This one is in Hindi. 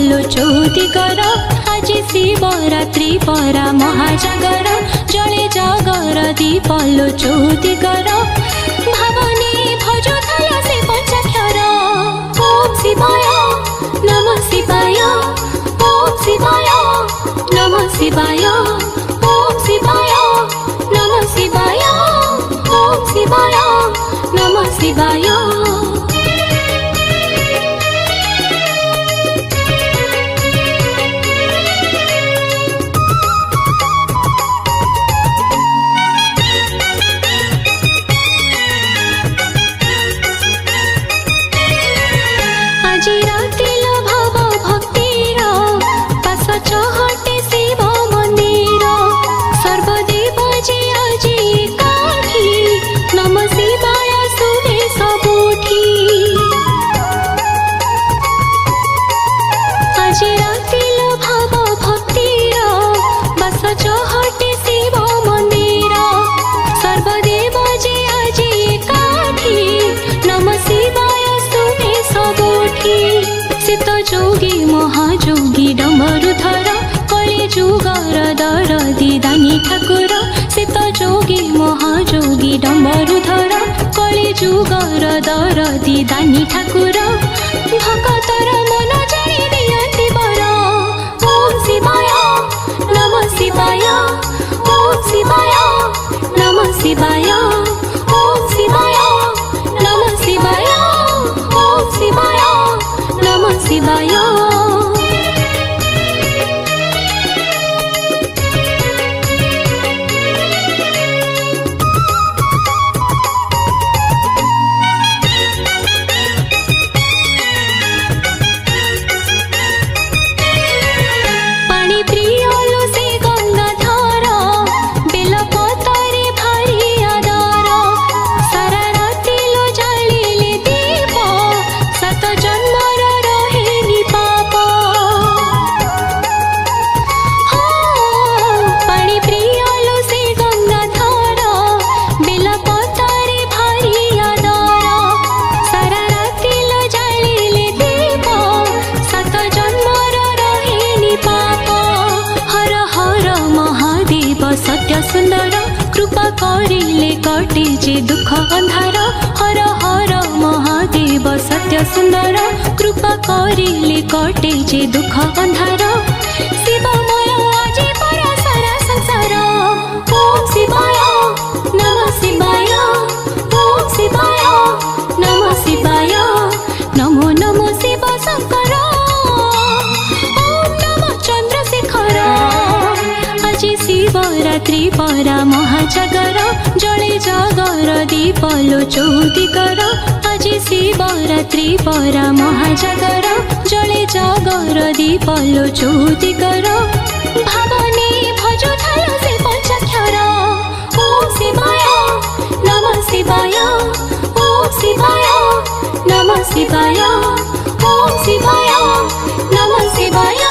पलो चौदिगर आज शिवरात्रि परा महाजागर जले जागर दीपलो चौदिगर भावने भजुथल से पंचाक्षर ओम शिवाय नमः शिवाय ओम शिवाय नमः शिवाय ओम शिवाय नमः शिवाय ओम शिवाय नमः शिवाय। जोगी महाजोगी डमरुधर कलि जुगर दरदी दानी ठाकुर सीत जोगी महाजोगी डमरुधर कलि जुगर दरदी दानी ठाकुर भक्तर मन जाई दियंती बर ओम शिवाय नमः शिवाय ओम शिवाय नमः शिवाय ओम शिवाय नमः शिवाय ओम शिवाय नमः शिवाय। पानी प्रियलो से गंगाधर बेल पतरे भारी आदर सारा राति लो जालिले दीप सात जन्मर रहेनी पाप पानी प्रियलो से गंगाधर बेल पतरे भारी आदर सारा राति लो जालिले दीप सात जन्मर रहेनी पाप हर हर महादेव सत्य सुंदर कृपा करिले कटे जे दुख अंधार हर हर महादेव सत्य सुंदर कृपा करिले कटे जे दुख अंधार शिवमय आज परा सारा संसार ओम शिवाय नमः शिवाय ओम शिवाय नमः शिवाय नमो नमो शिव शंकर ओम नमः चंद्रशेखर आज शिवरात्रि परा महाजागर जले जागर दीपलो चौदिगर आज शिवरात्रि परा महाजागर जले जागर दीपलो चौदिगर भावने भजुथल से पंचाक्षर ओम शिवाय नमः शिवाय ओम शिवाय नमः शिवाय ओम शिवाय नमः शिवाय।